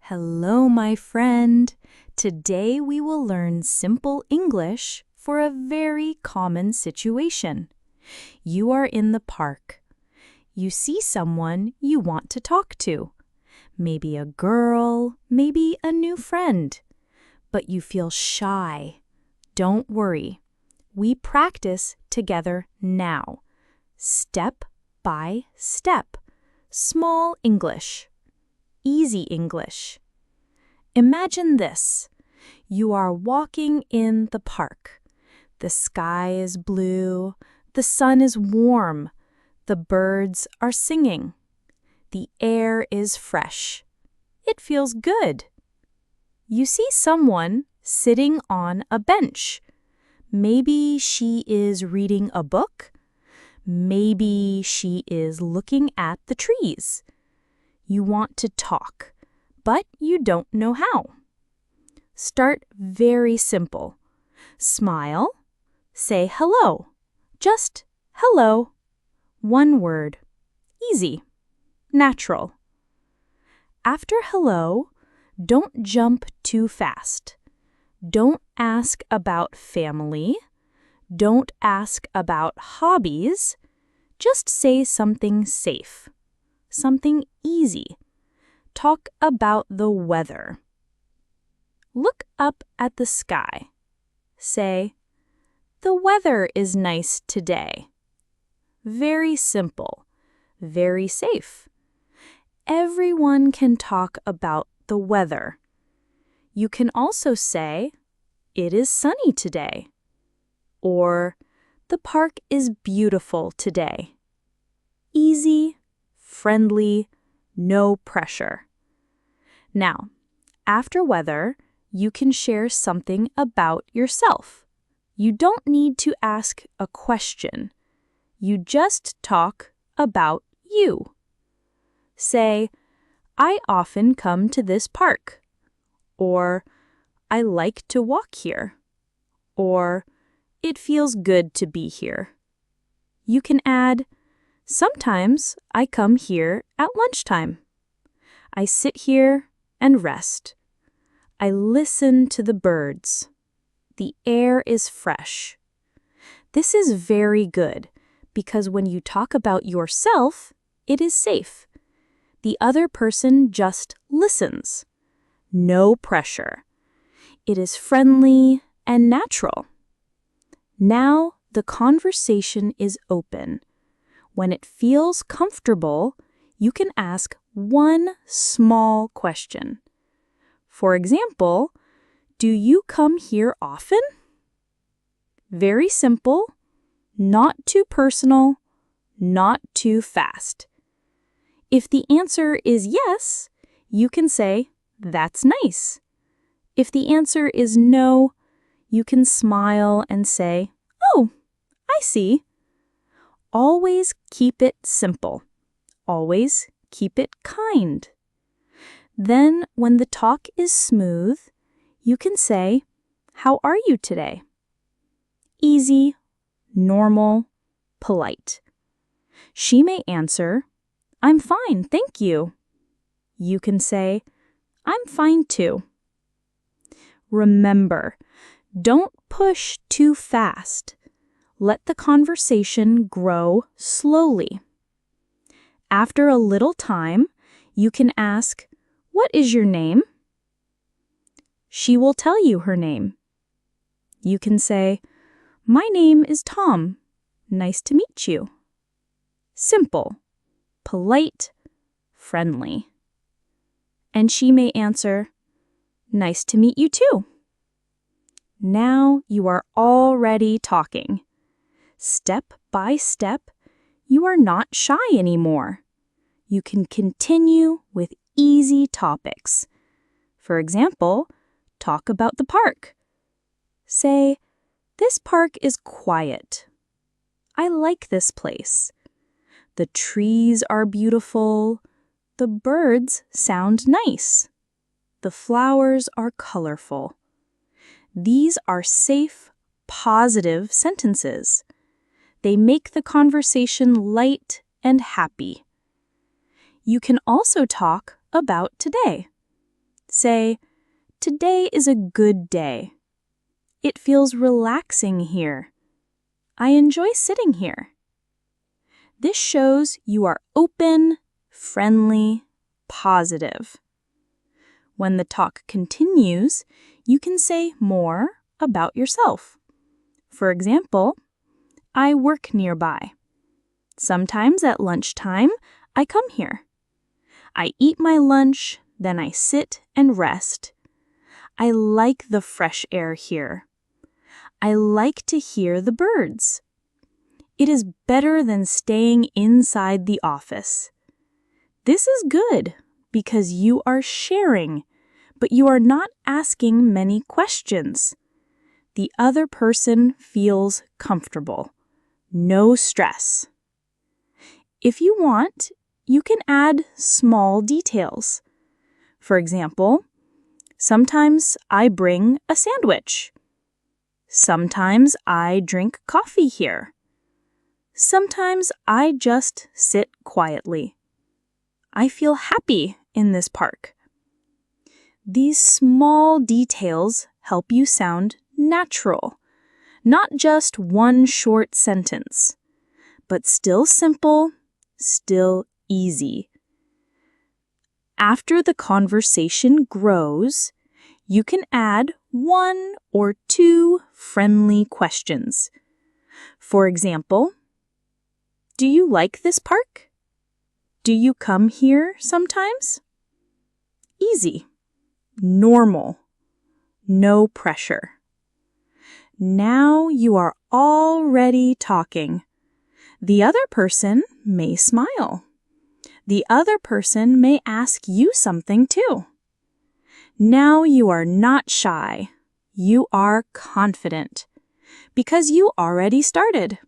Hello, my friend. Today we will learn simple English for a very common situation. You are in the park. You see someone you want to talk to. Maybe a girl, maybe a new friend. But you feel shy. Don't worry. We practice together now. Step by step. Small English. Easy English. Imagine this. You are walking in the park. The sky is blue. The sun is warm. The birds are singing. The air is fresh. It feels good. You see someone sitting on a bench. Maybe she is reading a book. Maybe she is looking at the trees. You want to talk, but you don't know how. Start very simple. Smile. Say hello. Just hello. One word. Easy. Natural. After hello, don't jump too fast. Don't ask about family. Don't ask about hobbies. Just say something safe. Something easy. Talk about the weather. Look up at the sky. Say, "The weather is nice today." Very simple. Very safe. Everyone can talk about the weather. You can also say, "It is sunny today." Or, "The park is beautiful today." Easy, friendly, no pressure. Now, after weather, you can share something about yourself. You don't need to ask a question. You just talk about you. Say, "I often come to this park." Or, "I like to walk here." Or, "It feels good to be here." You can add, "Sometimes I come here at lunchtime. I sit here and rest. I listen to the birds. The air is fresh." This is very good because when you talk about yourself, it is safe. The other person just listens. No pressure. It is friendly and natural. Now the conversation is open. When it feels comfortable, you can ask one small question. For example, "Do you come here often?" Very simple, not too personal, not too fast. If the answer is yes, you can say, "That's nice." If the answer is no, you can smile and say, "Oh, I see." Always keep it simple. Always keep it kind. Then, when the talk is smooth, you can say, "How are you today?" Easy, normal, polite. She may answer, "I'm fine, thank you." You can say, "I'm fine too." Remember, don't push too fast. Let the conversation grow slowly. After a little time, you can ask, "What is your name?" She will tell you her name. You can say, "My name is Tom. Nice to meet you." Simple, polite, friendly. And she may answer, "Nice to meet you too." Now you are already talking. Step by step, you are not shy anymore. You can continue with easy topics. For example, talk about the park. Say, "This park is quiet. I like this place. The trees are beautiful. The birds sound nice. The flowers are colorful." These are safe, positive sentences. They make the conversation light and happy. You can also talk about today. Say, "Today is a good day. It feels relaxing here. I enjoy sitting here." This shows you are open, friendly, positive. When the talk continues, you can say more about yourself. For example, "I work nearby. Sometimes at lunchtime, I come here. I eat my lunch, then I sit and rest. I like the fresh air here. I like to hear the birds. It is better than staying inside the office." This is good because you are sharing, but you are not asking many questions. The other person feels comfortable. No stress. If you want, you can add small details. For example, "Sometimes I bring a sandwich. Sometimes I drink coffee here. Sometimes I just sit quietly. I feel happy in this park." These small details help you sound natural, not just one short sentence, but still simple, still easy. After the conversation grows, you can add 1 or 2 friendly questions. For example, "Do you like this park? Do you come here sometimes?" Easy, normal, no pressure. Now you are already talking. The other person may smile. The other person may ask you something too. Now you are not shy. You are confident because you already started.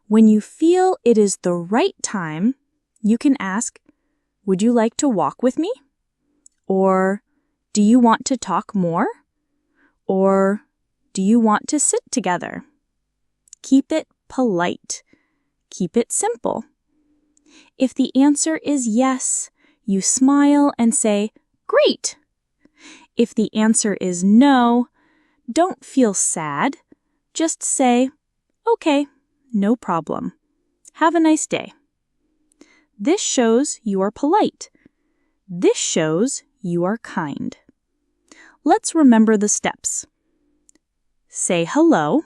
When you feel it is the right time, you can ask, "Would you like to walk with me?" Or, "Do you want to talk more?" Or, "Do you want to sit together?" Keep it polite. Keep it simple. If the answer is yes, you smile and say, "Great." If the answer is no, don't feel sad. Just say, "Okay, no problem. Have a nice day." This shows you are polite. This shows you are kind. Let's remember the steps. Say hello.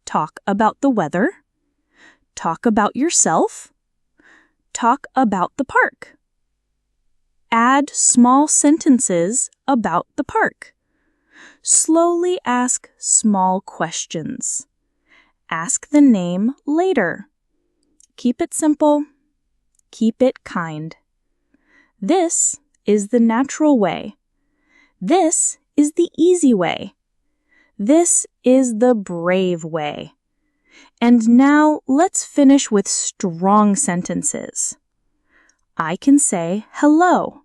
Talk about the weather. Talk about yourself. Talk about the park. Add small sentences about the park. Slowly ask small questions. Ask the name later. Keep it simple. Keep it kind. This is the natural way. This is the easy way. This is the brave way. And now let's finish with strong sentences. I can say hello.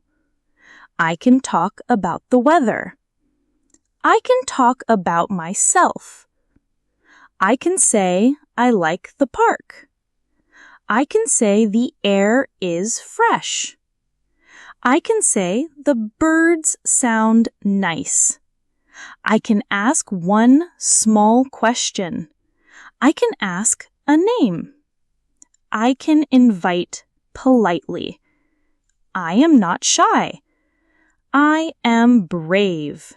I can talk about the weather. I can talk about myself. I can say I like the park. I can say the air is fresh. I can say the birds sound nice. I can ask one small question. I can ask a name. I can invite politely. I am not shy. I am brave.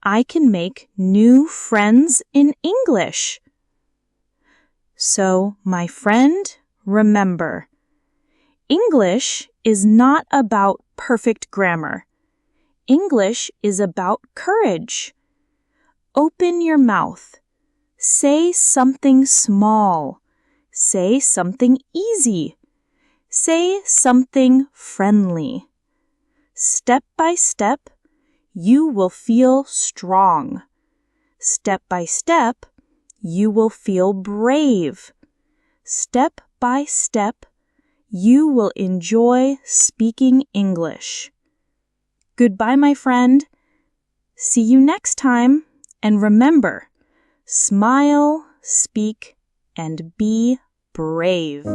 I can make new friends in English. So, my friend, remember, English is not about perfect grammar. English is about courage. Open your mouth. Say something small. Say something easy. Say something friendly. Step by step, you will feel strong. Step by step, you will feel brave. Step by step, you will enjoy speaking English. Goodbye, my friend. See you next time. And remember, smile, speak, and be brave.